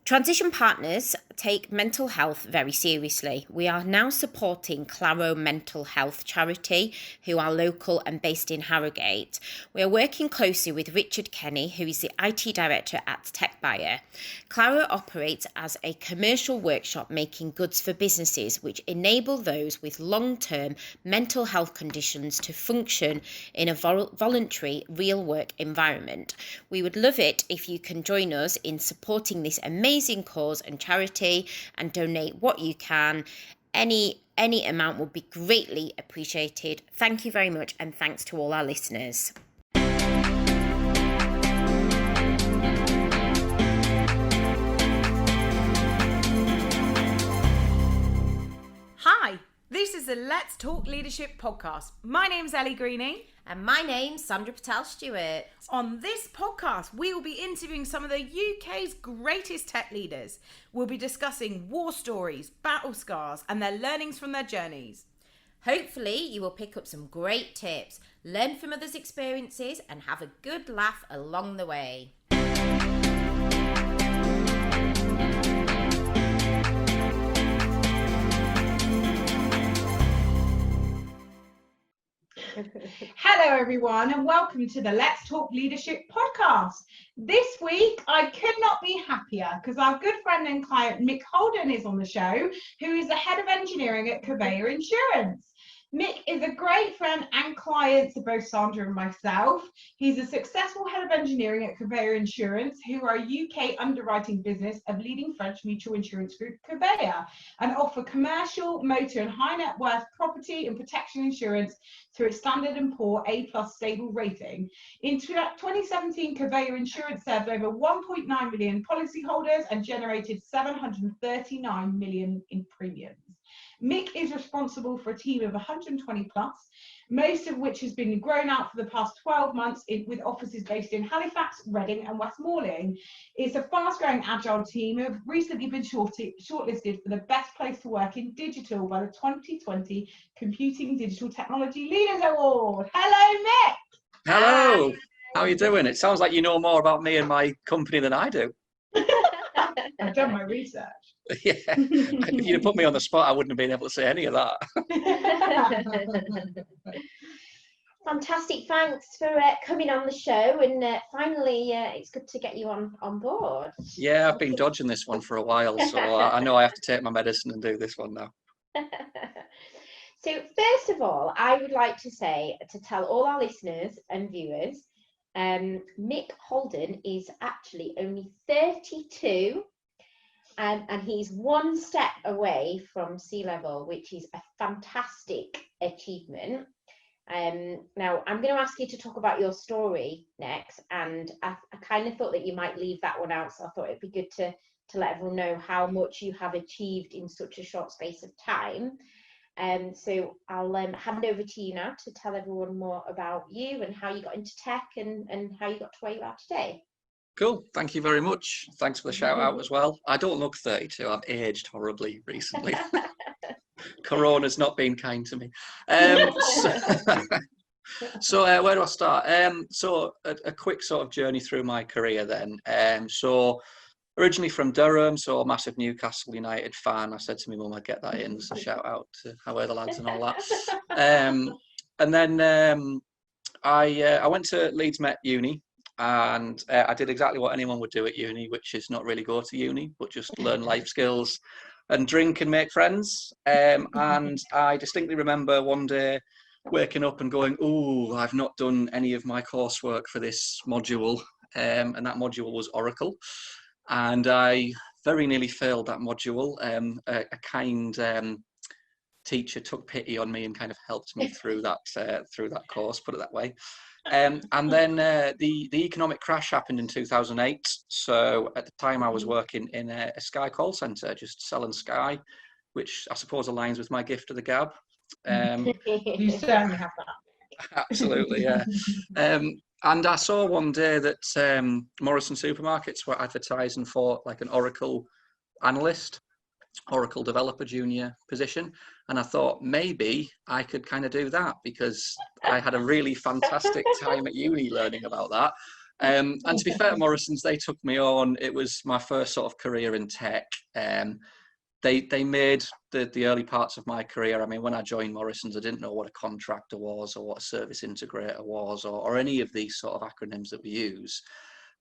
Transition partners take mental health very seriously. We are now supporting Claro Mental Health Charity, who are local and based in Harrogate. We are working closely with Richard Kenny, who is the IT director at TechBuyer. Claro operates as a commercial workshop making goods for businesses which enable those with long-term mental health conditions to function in a voluntary real work environment. We would love it if you can join us in supporting this amazing cause and charity and donate what you can. Any amount would be greatly appreciated. Thank you very much, and thanks to all our listeners. Hi, this is the Let's Talk Leadership podcast. My name's Ellie Greening. And my name's Sandra Patel-Stewart. On this podcast, we will be interviewing some of the UK's greatest tech leaders. We'll be discussing war stories, battle scars, and their learnings from their journeys. Hopefully, you will pick up some great tips, learn from others' experiences, and have a good laugh along the way. Hello everyone and welcome to the Let's Talk Leadership podcast. This week I could not be happier because our good friend and client Mic Holden is on the show, who is the head of engineering at Covea Insurance. Mick is a great friend and client to both Sandra and myself. He's a successful head of engineering at Covea Insurance, who are a UK underwriting business of leading French mutual insurance group Covea, and offer commercial, motor and high net worth property and protection insurance through its Standard & Poor's A+ stable rating. In 2017, Covea Insurance served over 1.9 million policyholders and generated 739 million in premiums. Mick is responsible for a team of 120 plus, most of which has been grown out for the past 12 months with offices based in Halifax, Reading and Westmoreland. It's a fast-growing agile team who have recently been shortlisted for the best place to work in digital by the 2020 Computing Digital Technology Leaders Award. Hello, Mick. Hello. How are you doing? It sounds like you know more about me and my company than I do. I've done my research. Yeah, if you'd put me on the spot, I wouldn't have been able to say any of that. Fantastic, thanks for coming on the show, and finally it's good to get you on board. Yeah, I've been dodging this one for a while, so I know I have to take my medicine and do this one now. So first of all, I would like to tell all our listeners and viewers, Mic Holden is actually only 32. And he's one step away from sea level, which is a fantastic achievement. Now, I'm going to ask you to talk about your story next, and I kind of thought that you might leave that one out, so I thought it'd be good to let everyone know how much you have achieved in such a short space of time. So I'll hand over to you now to tell everyone more about you and how you got into tech and how you got to where you are today. Cool. Thank you very much. Thanks for the shout out as well. I don't look 32. I've aged horribly recently. Corona's not been kind to me. So where do I start? So a quick sort of journey through my career then. So originally from Durham, so a massive Newcastle United fan. I said to my mum I'd get that in, so shout out to How Are the Lads and all that. And then I went to Leeds Met Uni. And I did exactly what anyone would do at uni, which is not really go to uni, but just learn life skills and drink and make friends. And I distinctly remember one day waking up and going, "Ooh, I've not done any of my coursework for this module." And that module was Oracle. And I very nearly failed that module. A kind teacher took pity on me and kind of helped me through that course, put it that way. And then the economic crash happened in 2008. So at the time I was working in a Sky call centre, just selling Sky, which I suppose aligns with my gift of the gab. You certainly have that. Absolutely, yeah. And I saw one day that Morrisons supermarkets were advertising for like an Oracle analyst, Oracle developer junior position. And I thought maybe I could kind of do that because I had a really fantastic time at uni learning about that. And to be fair to Morrisons, they took me on. It was my first sort of career in tech. They made the early parts of my career. I mean, when I joined Morrisons, I didn't know what a contractor was or what a service integrator was or any of these sort of acronyms that we use.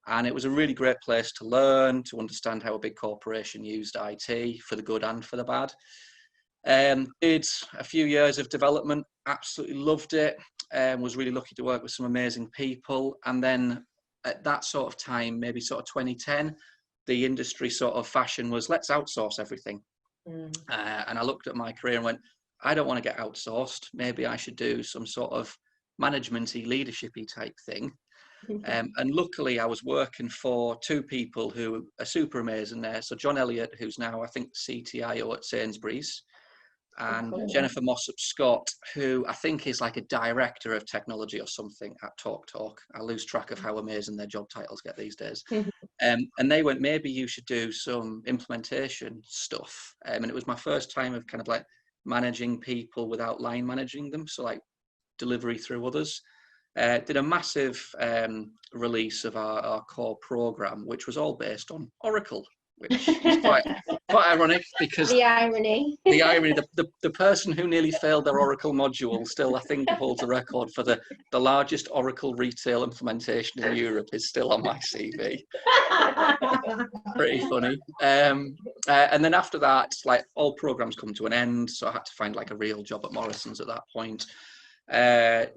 And it was a really great place to learn, to understand how a big corporation used IT for the good and for the bad. Did a few years of development, absolutely loved it, was really lucky to work with some amazing people. And then at that sort of time, maybe sort of 2010, the industry sort of fashion was, let's outsource everything. And I looked at my career and went, I don't want to get outsourced. Maybe I should do some sort of management-y, leadership-y type thing. And luckily I was working for two people who are super amazing there. So John Elliott, who's now, I think, CTIO at Sainsbury's, and Jennifer Mossop-Scott, who I think is like a director of technology or something at TalkTalk. I lose track of how amazing their job titles get these days. And they went, maybe you should do some implementation stuff. And it was my first time of kind of like managing people without line managing them. So like delivery through others. Did a massive release of our core program, which was all based on Oracle, which is quite ironic because The irony. The person who nearly failed their Oracle module still, I think, holds the record for the largest Oracle retail implementation in Europe is still on my CV. Pretty funny. And then after that, like all programs come to an end, so I had to find like a real job at Morrisons at that point.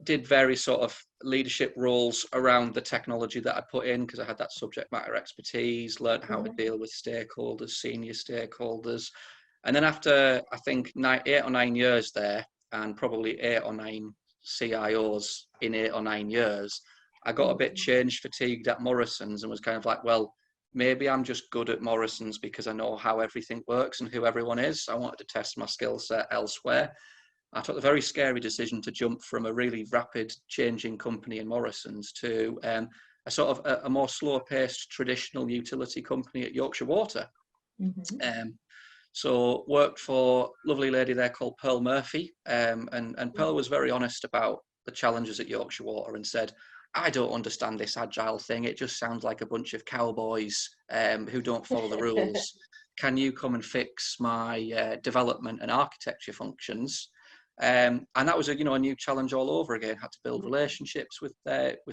Did various sort of leadership roles around the technology that I put in because I had that subject matter expertise, learned how to deal with stakeholders, senior stakeholders. And then after, I think, 8 or 9 years there, and probably 8 or 9 CIOs in 8 or 9 years, I got a bit change fatigued at Morrisons and was kind of like, well, maybe I'm just good at Morrisons because I know how everything works and who everyone is. I wanted to test my skill set elsewhere. I took the very scary decision to jump from a really rapid changing company in Morrisons to a sort of a more slow-paced traditional utility company at Yorkshire Water. So worked for a lovely lady there called Pearl Murphy, and Pearl was very honest about the challenges at Yorkshire Water and said, I don't understand this agile thing. It just sounds like a bunch of cowboys who don't follow the rules. Can you come and fix my development and architecture functions? And that was a new challenge all over again. Had to build relationships with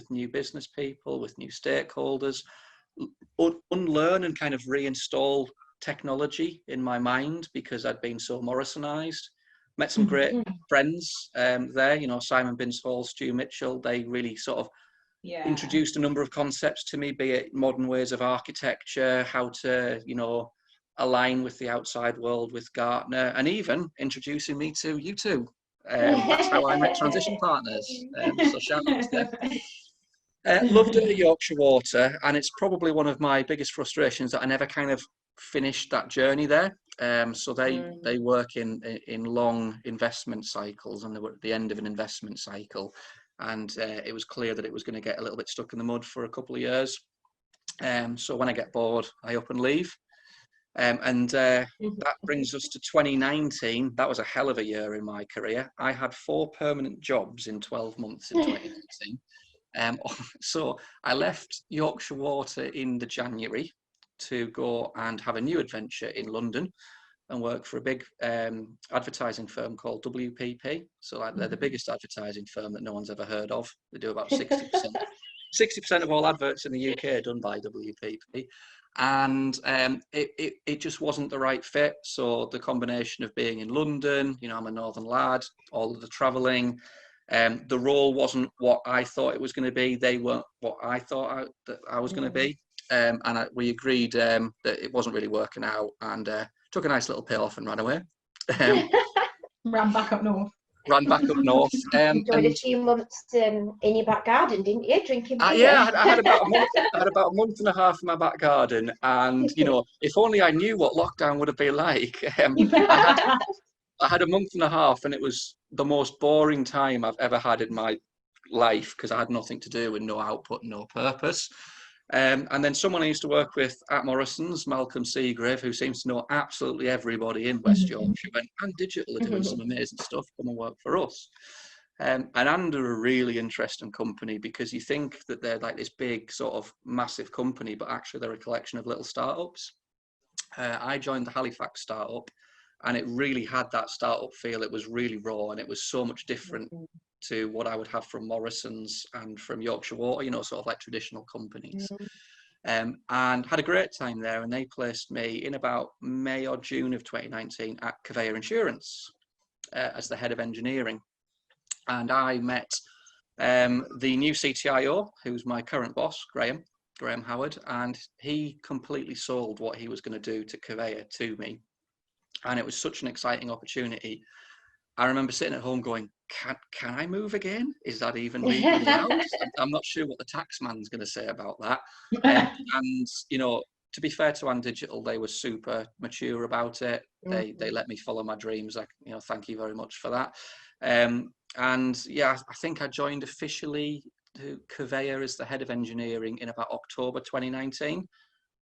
new business people, with new stakeholders, unlearn and kind of reinstall technology in my mind because I'd been so Morrisonized. Met some great friends there, Simon Binshall, Stu Mitchell. They really sort of introduced a number of concepts to me, be it modern ways of architecture, how to, align with the outside world with Gartner, and even introducing me to you two. That's how I met Transition Partners. So shout out to them. Loved it at Yorkshire Water, and it's probably one of my biggest frustrations that I never kind of finished that journey there. So they work in long investment cycles, and they were at the end of an investment cycle, and it was clear that it was going to get a little bit stuck in the mud for a couple of years. So when I get bored, I up and leave. That brings us to 2019. That was a hell of a year in my career. I had 4 permanent jobs in 12 months in 2019. So I left Yorkshire Water in the January to go and have a new adventure in London and work for a big advertising firm called WPP. So like, they're the biggest advertising firm that no one's ever heard of. They do about 60%. 60% of all adverts in the UK are done by WPP. And it just wasn't the right fit. So the combination of being in London, I'm a northern lad, all of the travelling, the role wasn't what I thought it was going to be. They weren't what I thought that I was going to be. And we agreed that it wasn't really working out, and took a nice little payoff and ran away. Ran back up north. Enjoyed a few months in your back garden, didn't you? Drinking beer. Yeah, I had about a month and a half in my back garden, and if only I knew what lockdown would have been like. I had a month and a half, and it was the most boring time I've ever had in my life because I had nothing to do and no output, no purpose. And then someone I used to work with at Morrisons, Malcolm Seagrave, who seems to know absolutely everybody in West Yorkshire, and Digital are doing some amazing stuff, come and work for us. And under a really interesting company, because you think that they're like this big sort of massive company, but actually they're a collection of little startups. I joined the Halifax startup, and it really had that startup feel. It was really raw, and it was so much different to what I would have from Morrisons and from Yorkshire Water, you know, sort of like traditional companies. And had a great time there, and they placed me in about May or June of 2019 at Covea Insurance as the head of engineering. And I met the new CTIO, who's my current boss, Graham Howard, and he completely sold what he was going to do to Covéa to me. And it was such an exciting opportunity. I remember sitting at home going, can I move again? Is that even legally allowed? I'm not sure what the tax man's going to say about that. And, you know, to be fair to Digital, they were super mature about it. They let me follow my dreams. You know, thank you very much for that. And yeah, I think I joined officially to Covéa as the head of engineering in about October 2019.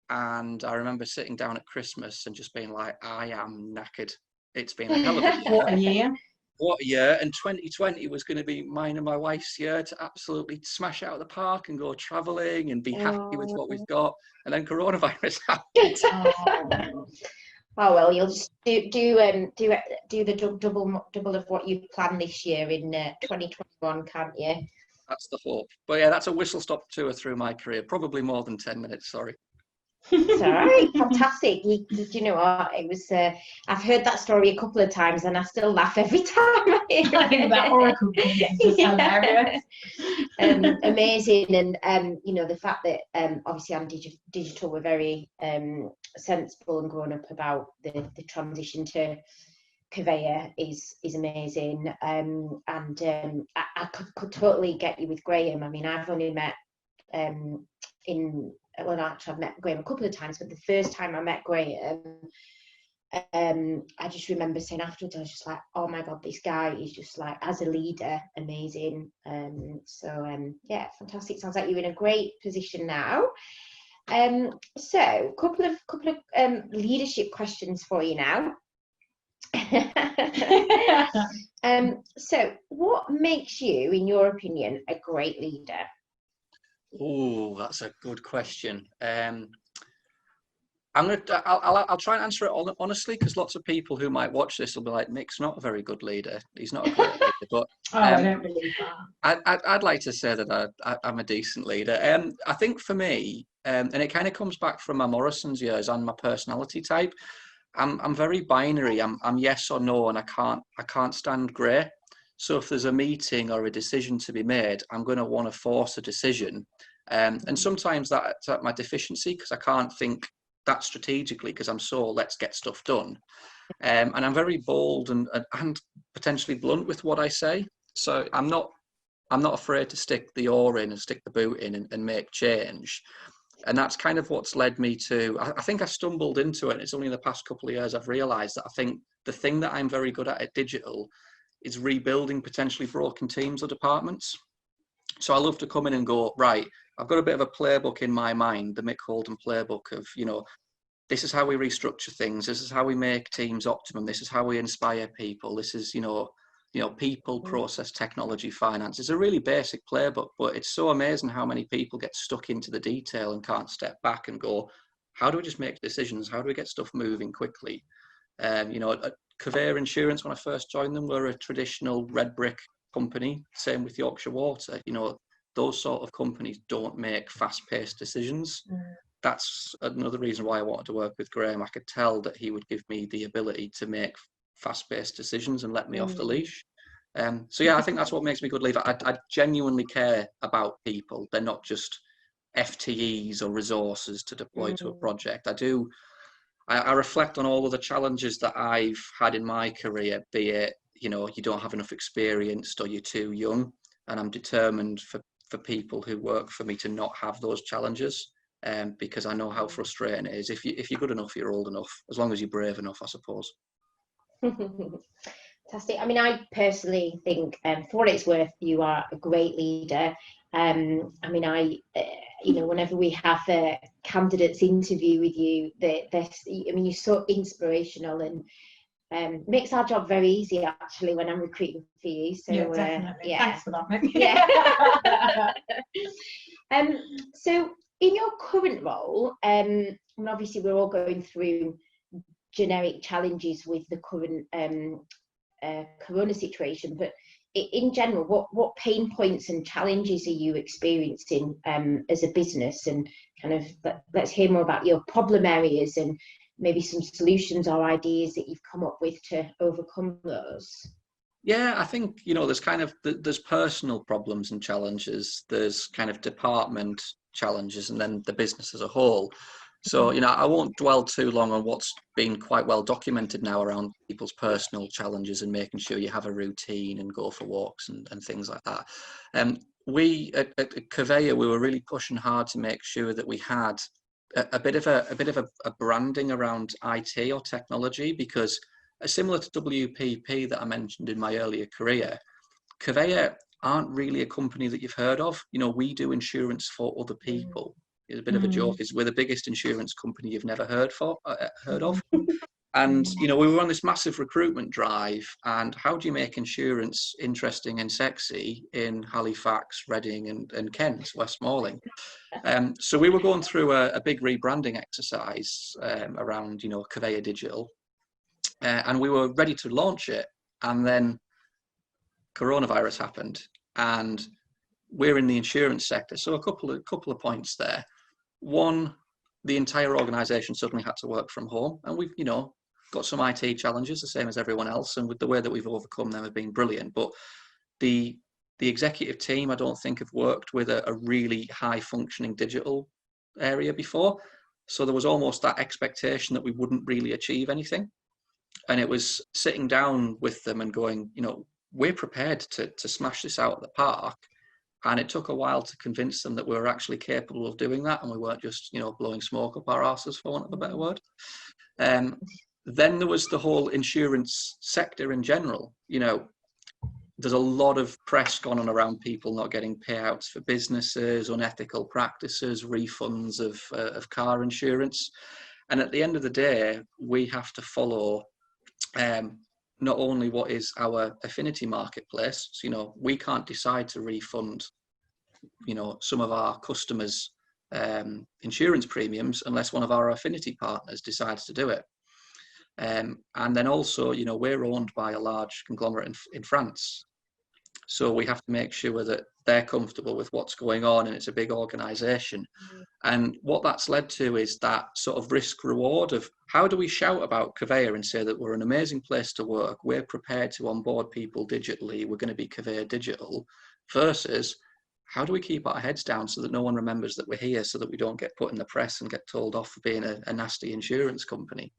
And I remember sitting down at Christmas and just being like, I am knackered. It's been a hell of a year. What a year. What a year. And 2020 was going to be mine and my wife's year to absolutely smash out of the park and go traveling and be happy with what we've got. And then coronavirus happened. Oh well, you'll just do the double of what you planned this year in 2021, can't you? That's the hope. But yeah, that's a whistle-stop tour through my career. Probably more than 10 minutes, sorry. It's all right, fantastic. You know what? It was. I've heard that story a couple of times, and I still laugh every time I hear it. I think that Oracle thing is just hilarious. Amazing, and you know, the fact that obviously Digital were very sensible and grown up about the transition to Covéa is amazing. And I could totally get you with Graham. I mean, I've only met I've met Graham a couple of times, but the first time I met Graham, I just remember saying afterwards, I was just like, oh my God, this guy is just like, as a leader, amazing. Yeah, fantastic. Sounds like you're in a great position now. So couple of leadership questions for you now. So what makes you, in your opinion, a great leader? Oh, that's a good question. I'll try and answer it honestly, because lots of people who might watch this will be like, Mick's not a very good leader. He's not a great leader. But I don't believe that. I'd like to say that I'm a decent leader. I think for me, and it kind of comes back from my Morrisons years and my personality type. I'm very binary. I'm yes or no, and I can't stand grey. So if there's a meeting or a decision to be made, I'm going to want to force a decision. And sometimes that's at my deficiency, because I can't think that strategically, because I'm so let's get stuff done. And I'm very bold and potentially blunt with what I say. So I'm not afraid to stick the oar in and stick the boot in and make change. And that's kind of what's led me to, I think I stumbled into it. It's only in the past couple of years I've realised that I think the thing that I'm very good at Digital is rebuilding potentially broken teams or departments. So I love to come in and go, right, I've got a bit of a playbook in my mind, the Mic Holden playbook of, you know, this is how we restructure things. This is how we make teams optimum. This is how we inspire people. This is, you know, people, process, technology, finance. It's a really basic playbook, but it's so amazing how many people get stuck into the detail and can't step back and go, how do we just make decisions? How do we get stuff moving quickly? You know, at Covea Insurance, when I first joined them, were a traditional red brick company. Same with Yorkshire Water. You know, those sort of companies don't make fast-paced decisions. That's another reason why I wanted to work with Graham. I could tell that he would give me the ability to make fast-paced decisions and let me off the leash. So yeah, I think that's what makes me a good leader. I genuinely care about people. They're not just FTEs or resources to deploy to a project. I reflect on all of the challenges that I've had in my career, be it, you know, you don't have enough experience or you're too young, and I'm determined for people who work for me to not have those challenges, because I know how frustrating it is. If you're good enough, you're old enough, as long as you're brave enough, I suppose. Fantastic. I mean, I personally think, for what it's worth, you are a great leader. I mean, you know, whenever we have candidates interview with you, you're so inspirational, and Makes our job very easy, actually, when I'm recruiting for you. So yeah, definitely. Thanks for that, Mick. Yeah. So in your current role, and obviously we're all going through generic challenges with the current corona situation, but in general, what pain points and challenges are you experiencing as a business? And kind of let's hear more about your problem areas and maybe some solutions or ideas that you've come up with to overcome those. Yeah, I think, there's personal problems and challenges, there's kind of department challenges, and then the business as a whole. So, I won't dwell too long on what's been quite well documented now around people's personal challenges and making sure you have a routine and go for walks and things like that. We at Covéa, we were really pushing hard to make sure that we had a bit of a branding around IT or technology, because similar to WPP that I mentioned in my earlier career, Covéa aren't really a company that you've heard of. We do insurance for other people. It's a bit of a joke. We're the biggest insurance company you've never heard of. And, we were on this massive recruitment drive, and how do you make insurance interesting and sexy in Halifax, Reading and Kent, Westmoreland? So we were going through a big rebranding exercise around, Covéa Digital, and we were ready to launch it. And then coronavirus happened, and we're in the insurance sector. So a couple of points there. One, the entire organization suddenly had to work from home, and we've, got some IT challenges, the same as everyone else, and with the way that we've overcome them have been brilliant. But the executive team, I don't think, have worked with a really high functioning digital area before. So there was almost that expectation that we wouldn't really achieve anything. And it was sitting down with them and going, we're prepared to smash this out of the park. And it took a while to convince them that we were actually capable of doing that, and we weren't just, blowing smoke up our asses, for want of a better word. Then there was the whole insurance sector in general. There's a lot of press gone on around people not getting payouts for businesses, unethical practices, refunds of car insurance. And at the end of the day, we have to follow not only what is our affinity marketplace. So, we can't decide to refund, some of our customers' insurance premiums unless one of our affinity partners decides to do it. And then also, we're owned by a large conglomerate in France. So we have to make sure that they're comfortable with what's going on, and it's a big organization. And what that's led to is that sort of risk reward of how do we shout about Covéa and say that we're an amazing place to work, we're prepared to onboard people digitally, we're going to be Covéa Digital, versus how do we keep our heads down so that no one remembers that we're here, so that we don't get put in the press and get told off for being a nasty insurance company.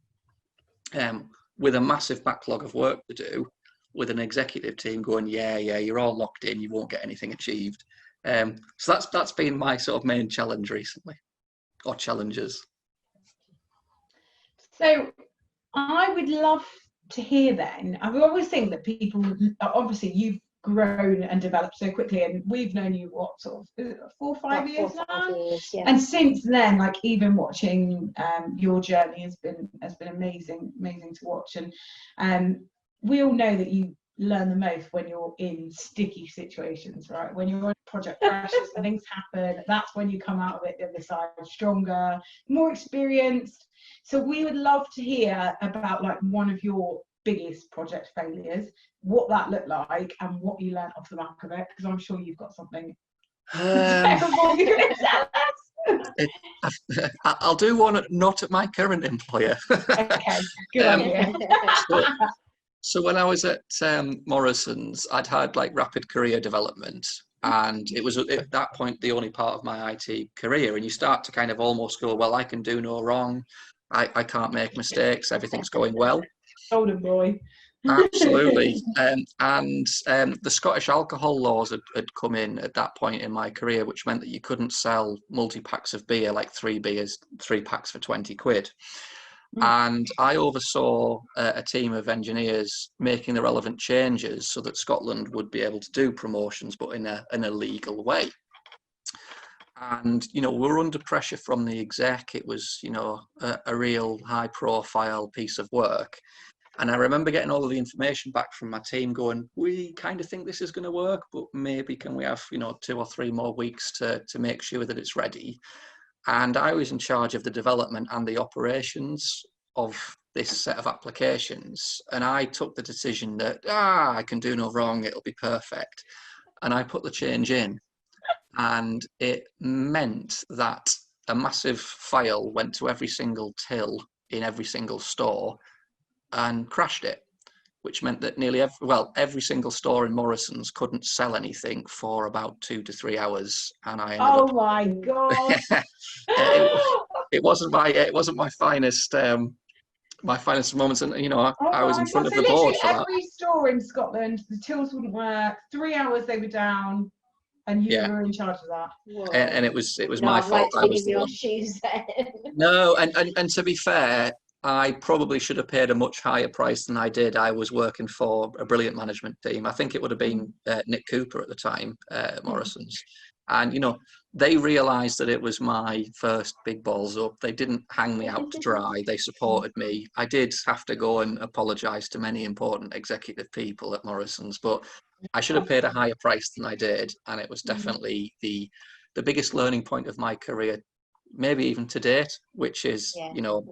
With a massive backlog of work to do, with an executive team going, yeah, you're all locked in, you won't get anything achieved. So that's been my sort of main challenge recently, or challenges. So I would love to hear then, I always think that people, obviously you've grown and developed so quickly, and we've known you sort of 4 or 5 years now. 4 or 5 years, yeah. And since then, like even watching your journey has been amazing to watch. And we all know that you learn the most when you're in sticky situations, right? When you're on project pressures and things happen, that's when you come out of it the other side stronger, more experienced. So we would love to hear about like one of your biggest project failures, what that looked like, and what you learned off the back of it, because I'm sure you've got something terrible you can tell us. I'll do one not at my current employer. Okay, good idea. So when I was at Morrisons, I'd had like rapid career development, and it was at that point the only part of my IT career, and you start to kind of almost go, well, I can do no wrong, I can't make mistakes, everything's going well. Golden boy. Absolutely. And the Scottish alcohol laws had come in at that point in my career, which meant that you couldn't sell multi-packs of beer, like 3 packs for 20 quid. And I oversaw a team of engineers making the relevant changes so that Scotland would be able to do promotions, but in a legal way. And, we were under pressure from the exec. It was, a real high profile piece of work. And I remember getting all of the information back from my team going, we kind of think this is going to work, but maybe can we have, 2 or 3 more weeks to make sure that it's ready? And I was in charge of the development and the operations of this set of applications. And I took the decision that, I can do no wrong, it'll be perfect. And I put the change in. And it meant that a massive file went to every single till in every single store and crashed it, which meant that nearly every single store in Morrisons couldn't sell anything for about 2 to 3 hours, and I ended up. Oh my God! it wasn't my finest moments, and I was in front of So the board literally for that. every store in Scotland, the tills wouldn't work. 3 hours they were down, and you were in charge of that. And it was No, my I'd fault. like to be in your shoes then. No, and to be fair, I probably should have paid a much higher price than I did. I was working for a brilliant management team. I think it would have been Nick Cooper at the time, at Morrisons. And, they realised that it was my first big balls up. They didn't hang me out to dry. They supported me. I did have to go and apologise to many important executive people at Morrisons, but I should have paid a higher price than I did. And it was definitely the biggest learning point of my career, maybe even to date, which is,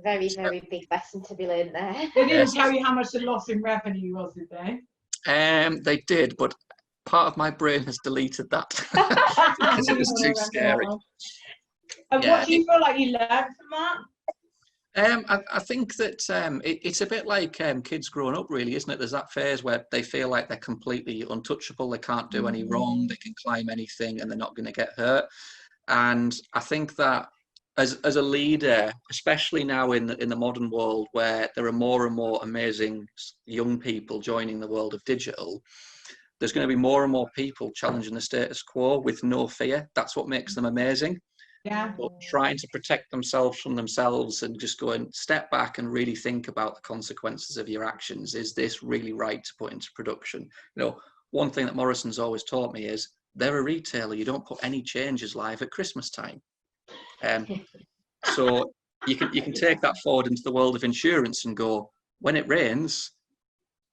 very, very big lesson to be learned there. They didn't tell you how much the loss in revenue was, did they? They did, but part of my brain has deleted that because it was too scary. And what do you feel like you learned from that? I think that it's a bit like kids growing up, really, isn't it? There's that phase where they feel like they're completely untouchable. They can't do any wrong. They can climb anything and they're not going to get hurt. And I think that as a leader, especially now in the modern world where there are more and more amazing young people joining the world of digital, there's going to be more and more people challenging the status quo with no fear. That's what makes them amazing. Yeah. But trying to protect themselves from themselves and just go and step back and really think about the consequences of your actions. Is this really right to put into production? One thing that Morrison's always taught me is they're a retailer. You don't put any changes live at Christmas time. So you can take that forward into the world of insurance and go, when it rains,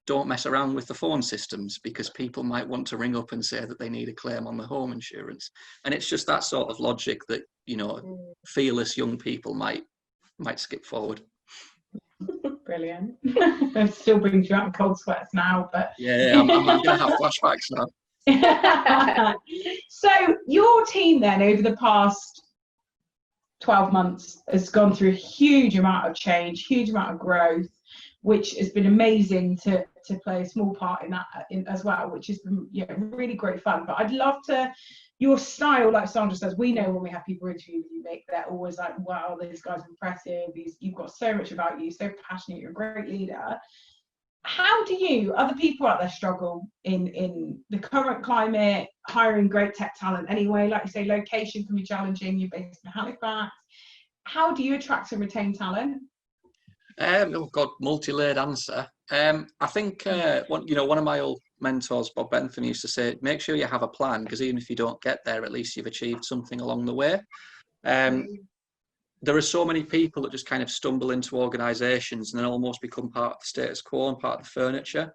don't mess around with the phone systems because people might want to ring up and say that they need a claim on the home insurance. And it's just that sort of logic that, fearless young people might skip forward. Brilliant. It still brings you out in cold sweats now, but yeah, I'm going to have flashbacks now. So your team then over the past 12 months has gone through a huge amount of change, huge amount of growth, which has been amazing to play a small part in that as well, which has been really great fun. But I'd love to, your style, like Sandra says, we know when we have people interview with you, Mick, they're always like, wow, this guy's impressive, you've got so much about you, so passionate, you're a great leader. How do other people out there struggle in the current climate, hiring great tech talent anyway? Like you say, location can be challenging, you're based in Halifax. How do you attract and retain talent? Multi-layered answer. I think one of my old mentors, Bob Bentham, used to say, make sure you have a plan, because even if you don't get there, at least you've achieved something along the way. There are so many people that just kind of stumble into organisations and then almost become part of the status quo and part of the furniture.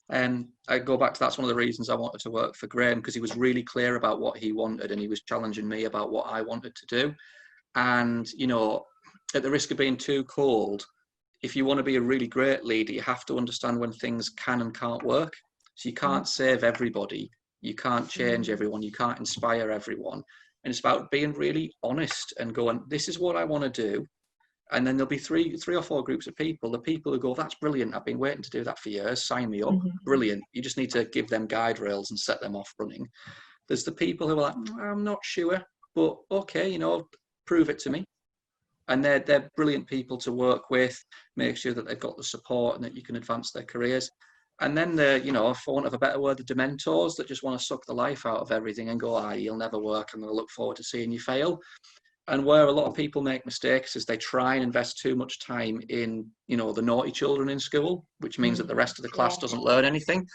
I go back to that's one of the reasons I wanted to work for Graham, because he was really clear about what he wanted and he was challenging me about what I wanted to do. And, at the risk of being too cold, if you want to be a really great leader, you have to understand when things can and can't work. So you can't save everybody. You can't change everyone. You can't inspire everyone. And it's about being really honest and going, this is what I want to do. And then there'll be three or four groups of people. The people who go, that's brilliant. I've been waiting to do that for years. Sign me up. Brilliant. You just need to give them guide rails and set them off running. There's the people who are like, I'm not sure, but okay, prove it to me. And they're brilliant people to work with, make sure that they've got the support and that you can advance their careers. And then for want of a better word, the dementors that just want to suck the life out of everything and go, you'll never work. I'm going to look forward to seeing you fail. And where a lot of people make mistakes is they try and invest too much time in, the naughty children in school, which means that the rest of the class doesn't learn anything.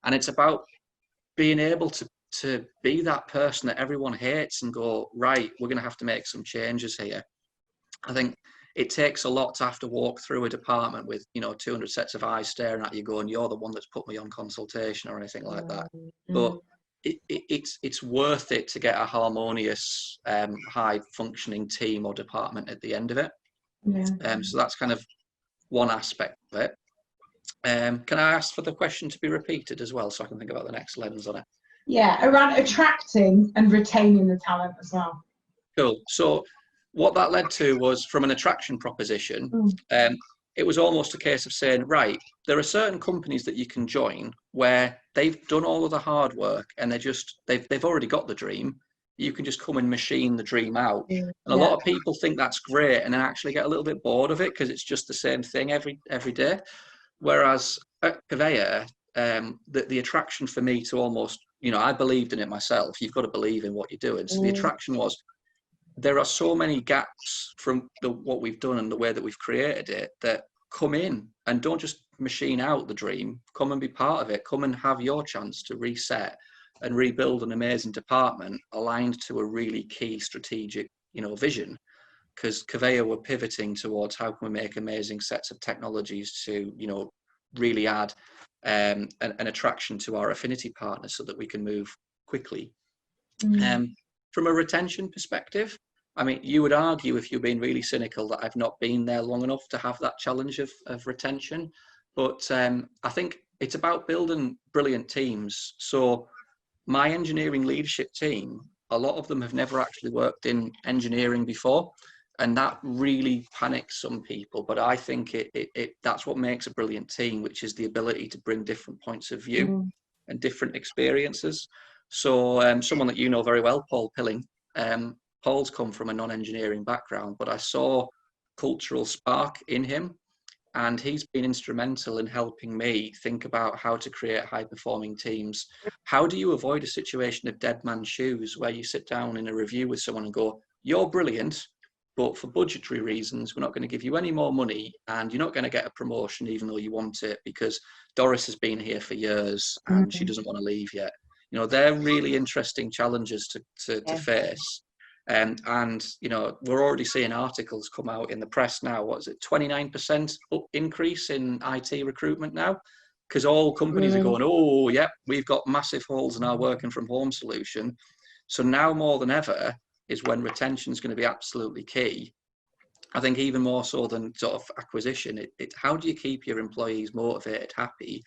And it's about being able to be that person that everyone hates and go, right, we're going to have to make some changes here. I think it takes a lot to have to walk through a department with, 200 sets of eyes staring at you going, you're the one that's put me on consultation or anything like that. But it's worth it to get a harmonious, high functioning team or department at the end of it. So that's kind of one aspect of it. Can I ask for the question to be repeated as well, so I can think about the next lens on it? Yeah, around attracting and retaining the talent as well. Cool. So what that led to was, from an attraction proposition, it was almost a case of saying, right, there are certain companies that you can join where they've done all of the hard work and they've already got the dream. You can just come and machine the dream out. And a lot of people think that's great and then actually get a little bit bored of it because it's just the same thing every day. Whereas at Covéa, the attraction for me to almost, I believed in it myself. You've got to believe in what you're doing. So the attraction was, there are so many gaps from what we've done and the way that we've created it, that come in and don't just machine out the dream, come and be part of it, come and have your chance to reset and rebuild an amazing department aligned to a really key strategic, vision. Because Covéa were pivoting towards how can we make amazing sets of technologies to, really add an attraction to our affinity partners so that we can move quickly. From a retention perspective, I mean, you would argue, if you're being really cynical, that I've not been there long enough to have that challenge of retention. But I think it's about building brilliant teams. So my engineering leadership team, a lot of them have never actually worked in engineering before. And that really panics some people. But I think that's what makes a brilliant team, which is the ability to bring different points of view and different experiences. So someone that you know very well, Paul Pilling, Paul's come from a non-engineering background, but I saw cultural spark in him, and he's been instrumental in helping me think about how to create high-performing teams. How do you avoid a situation of dead man's shoes, where you sit down in a review with someone and go, you're brilliant, but for budgetary reasons, we're not going to give you any more money, and you're not going to get a promotion even though you want it, because Doris has been here for years and she doesn't want to leave yet. They're really interesting challenges to face. And we're already seeing articles come out in the press now. What is it, 29% increase in IT recruitment now? Because all companies are going, oh, yeah, we've got massive holes in our working from home solution. So now more than ever is when retention is going to be absolutely key. I think even more so than sort of acquisition, how do you keep your employees motivated, happy,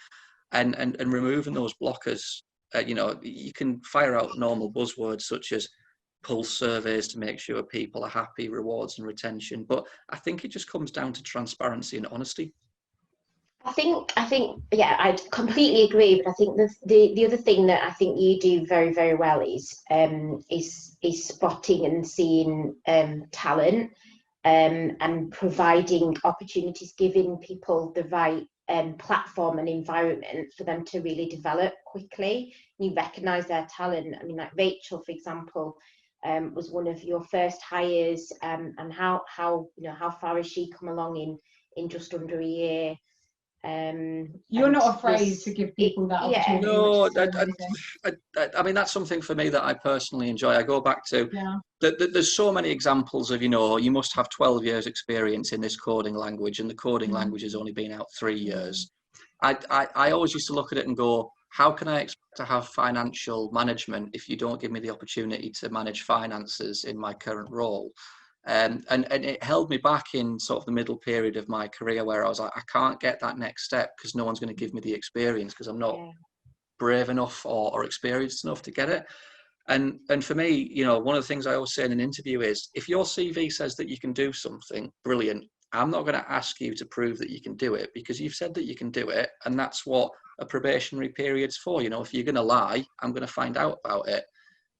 and removing those blockers? You can fire out normal buzzwords such as pulse surveys to make sure people are happy, rewards and retention. But I think it just comes down to transparency and honesty. I think, yeah, I completely agree. But I think the other thing that I think you do very, very well is spotting and seeing talent, and providing opportunities, giving people the right platform and environment for them to really develop quickly. You recognise their talent. I mean, like Rachel, for example, was one of your first hires, and how far has she come along in just under a year? You're not afraid to give people that opportunity. No, I mean, that's something for me that I personally enjoy. I go back to there's so many examples of, you must have 12 years experience in this coding language, and the coding language has only been out 3 years. I always used to look at it and go, how can I expect to have financial management if you don't give me the opportunity to manage finances in my current role? And it held me back in sort of the middle period of my career, where I was like, I can't get that next step because no one's going to give me the experience, because I'm not brave enough or experienced enough to get it. And for me, one of the things I always say in an interview is, if your CV says that you can do something brilliant, I'm not going to ask you to prove that you can do it, because you've said that you can do it, and that's what a probationary period's for. If you're going to lie, I'm going to find out about it.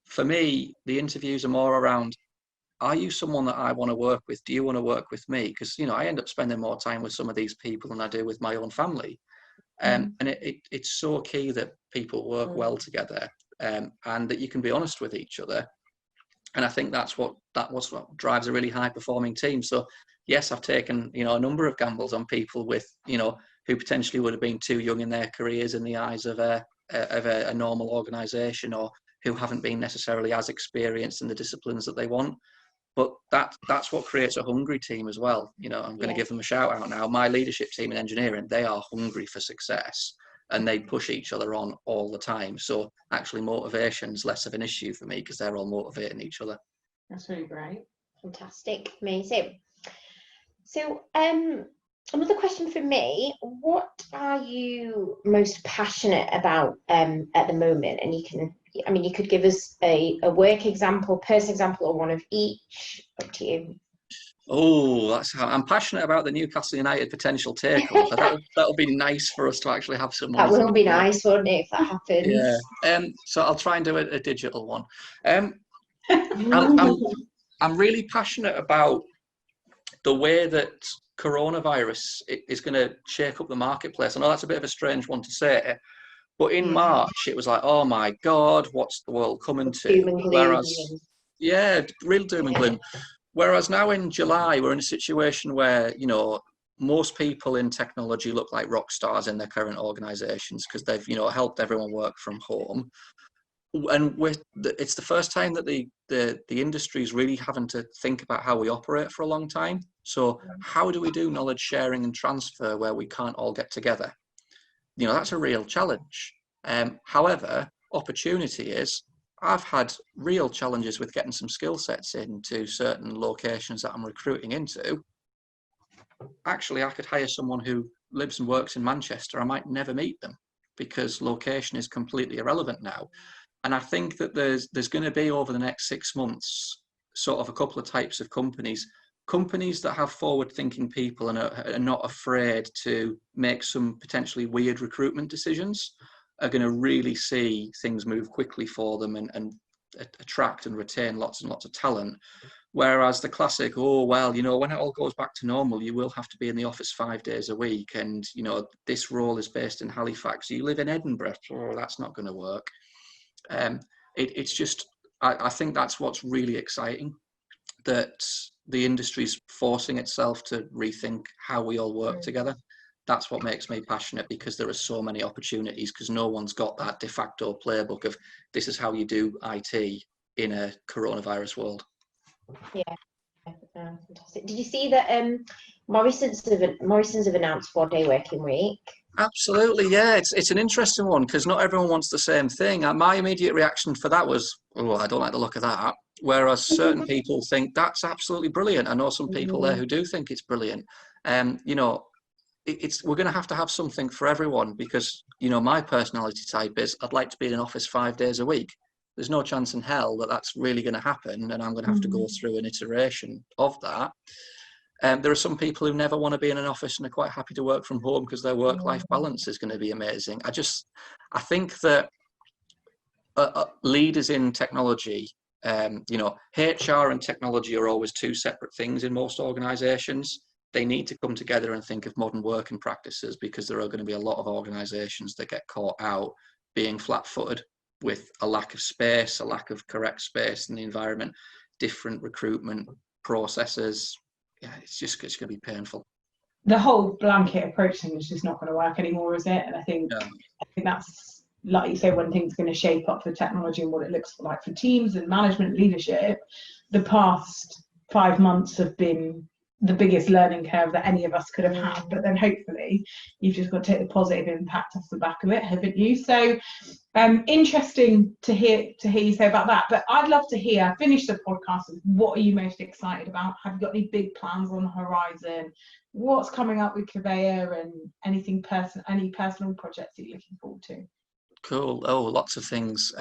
For me, the interviews are more around, are you someone that I want to work with? Do you want to work with me? Because, I end up spending more time with some of these people than I do with my own family. And it's so key that people work well together, and that you can be honest with each other. And I think that's what drives a really high performing team. So yes, I've taken, a number of gambles on people with, who potentially would have been too young in their careers in the eyes of a normal organization, or who haven't been necessarily as experienced in the disciplines that they want. but that's what creates a hungry team as well. You know, I'm going to give them a shout out now. My leadership team in engineering, they are hungry for success and they push each other on all the time. So actually motivation's less of an issue for me because they're all motivating each other. That's really great. Fantastic, amazing. So another question for me, what are you most passionate about at the moment? And you could give us a work example, person example, or one of each. Up to you. Oh, that's how I'm passionate about the Newcastle United potential takeover. That'll be nice for us to actually have some money. That will be nice, wouldn't it, if that happens? Yeah. So I'll try and do a digital one. I'm really passionate about the way that coronavirus is going to shake up the marketplace. I know that's a bit of a strange one to say, but in March it was like, oh my God, what's the world coming to? Doom and gloom. Whereas, yeah, real doom and gloom. Whereas now in July, we're in a situation where, you know, most people in technology look like rock stars in their current organizations because they've, you know, helped everyone work from home. And it's the first time that the industry is really having to think about how we operate for a long time. So how do we do knowledge sharing and transfer where we can't all get together? You know, that's a real challenge. However, opportunity is, I've had real challenges with getting some skill sets into certain locations that I'm recruiting into. Actually, I could hire someone who lives and works in Manchester. I might never meet them because location is completely irrelevant now. And I think that there's going to be over the next 6 months sort of a couple of types of companies that have forward-thinking people and are not afraid to make some potentially weird recruitment decisions are going to really see things move quickly for them and attract and retain lots and lots of talent. Whereas the classic, oh, well, you know, when it all goes back to normal, you will have to be in the office 5 days a week. And, you know, this role is based in Halifax. You live in Edinburgh. Oh, that's not going to work. It's just, I think that's what's really exciting, that the industry's forcing itself to rethink how we all work together. That's what makes me passionate, because there are so many opportunities, because no one's got that de facto playbook of this is how you do IT in a coronavirus world. Yeah, fantastic. Did you see that Morrisons have announced 4-day working week? Absolutely, yeah. It's an interesting one because not everyone wants the same thing. My immediate reaction for that was, oh, I don't like the look of that. Whereas certain people think that's absolutely brilliant. I know some people there who do think it's brilliant. You know, we're going to have something for everyone, because, you know, my personality type is I'd like to be in an office 5 days a week. There's no chance in hell that that's really going to happen, and I'm going to have to go through an iteration of that. There are some people who never want to be in an office and are quite happy to work from home because their work-life balance is going to be amazing. I think that leaders in technology, you know, HR and technology are always two separate things in most organizations. They need to come together and think of modern working practices, because there are going to be a lot of organizations that get caught out being flat-footed with a lack of space, a lack of correct space in the environment, different recruitment processes. Yeah, it's going to be painful. The whole blanket approach thing is just not going to work anymore, is it? And I think that's, like you say, when things are going to shape up for technology and what it looks like for teams and management leadership. The past 5 months have been the biggest learning curve that any of us could have had, but then hopefully you've just got to take the positive impact off the back of it, haven't you? So interesting to hear you say about that. But I'd love to finish the podcast with, what are you most excited about? Have you got any big plans on the horizon? What's coming up with Covéa, and any personal projects that you're looking forward to? Cool. Oh, lots of things.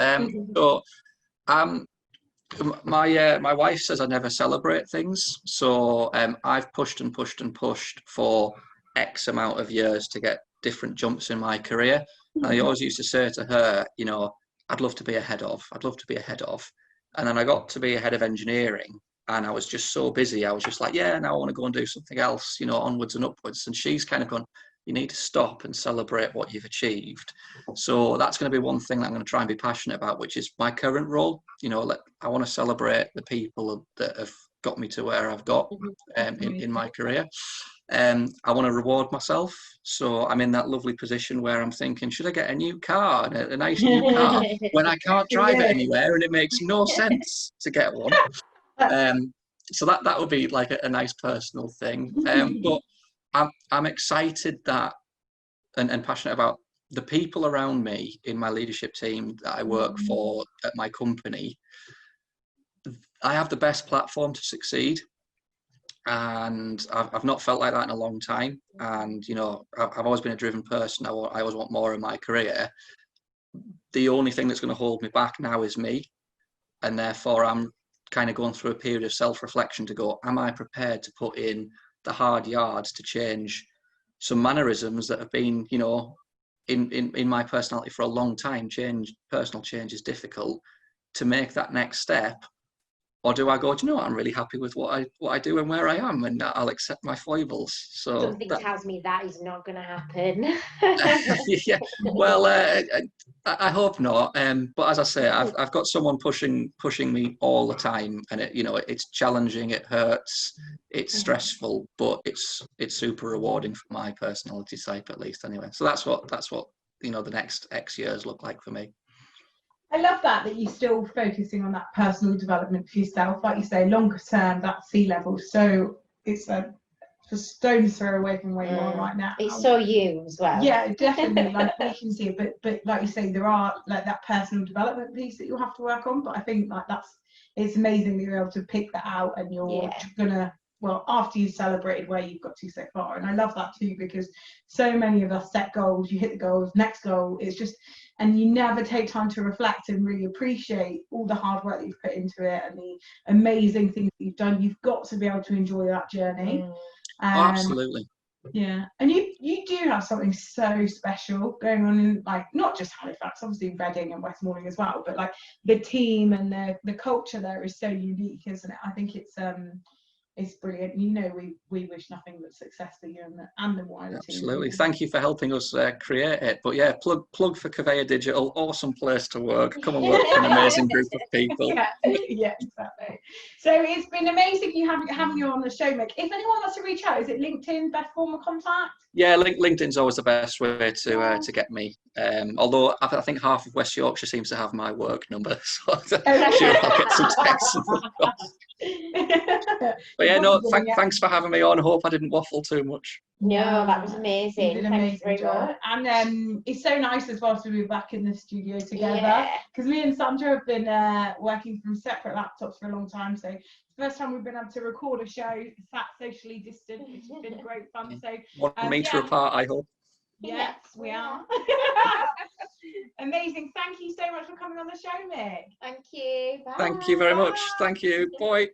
My wife says I never celebrate things, so I've pushed and pushed and pushed for X amount of years to get different jumps in my career. And I always used to say to her, you know, I'd love to be a head of. And then I got to be a head of engineering, and I was just so busy. I was just like, yeah, now I want to go and do something else, you know, onwards and upwards. And she's kind of gone, you need to stop and celebrate what you've achieved. So that's going to be one thing that I'm going to try and be passionate about, which is my current role. You know, I want to celebrate the people that have got me to where I've got in my career. I want to reward myself. So I'm in that lovely position where I'm thinking, should I get a new car, a nice new car, when I can't drive it anywhere and it makes no sense to get one? So that would be like a nice personal thing. But I'm excited that and passionate about the people around me in my leadership team that I work for at my company. I have the best platform to succeed, and I've not felt like that in a long time. And you know, I've always been a driven person. I always want more in my career. The only thing that's going to hold me back now is me, and therefore I'm kind of going through a period of self-reflection to go, am I prepared to put in the hard yards to change some mannerisms that have been, you know, in my personality for a long time. Personal change is difficult. To make that next step, or do I go, do you know what, I'm really happy with what I do and where I am, and I'll accept my foibles. So Something tells me that is not going to happen. yeah, well, I hope not. But as I say, I've got someone pushing me all the time, and it's challenging. It hurts. It's stressful, but it's super rewarding for my personality type, at least. Anyway, so that's what the next X years look like for me. I love that you're still focusing on that personal development for yourself, like you say, longer term, that sea level. So it's a stone's throw away from where you are right now. It's so you as well. Yeah, definitely. Like we can see it, but like you say, there are like that personal development piece that you'll have to work on. But I think like it's amazing that you're able to pick that out, and you're gonna, well, after you've celebrated where you've got to so far. And I love that too, because so many of us set goals, you hit the goals, next goal, it's just, and you never take time to reflect and really appreciate all the hard work that you've put into it and the amazing things that you've done. You've got to be able to enjoy that journey. Absolutely. Yeah, and you do have something so special going on in, like, not just Halifax, obviously Reading and Westmoreland as well, but like the team and the culture there is so unique, isn't it? I think it's brilliant. You know, we wish nothing but success for you and the wider team. Absolutely. Thank you for helping us create it. But yeah, plug for Covea Digital. Awesome place to work. Come and work for an amazing group of people. Yeah, exactly. So it's been amazing having you on the show, Mick. If anyone wants to reach out, is it LinkedIn best form of contact? Yeah, LinkedIn's always the best way to get me. Although I think half of West Yorkshire seems to have my work number, so I'm sure I'll get some texts. But yeah, no, thanks for having me on. Hope I didn't waffle too much. No, that was amazing. You did an amazing job. And it's so nice as well to be back in the studio together, because me and Sandra have been working from separate laptops for a long time. So it's the first time we've been able to record a show sat socially distant, which has been great fun. So 1 metre apart, I hope. Yes, we are. Amazing. Thank you so much for coming on the show, Mick. Thank you. Bye. Thank you very much. Thank you. Bye.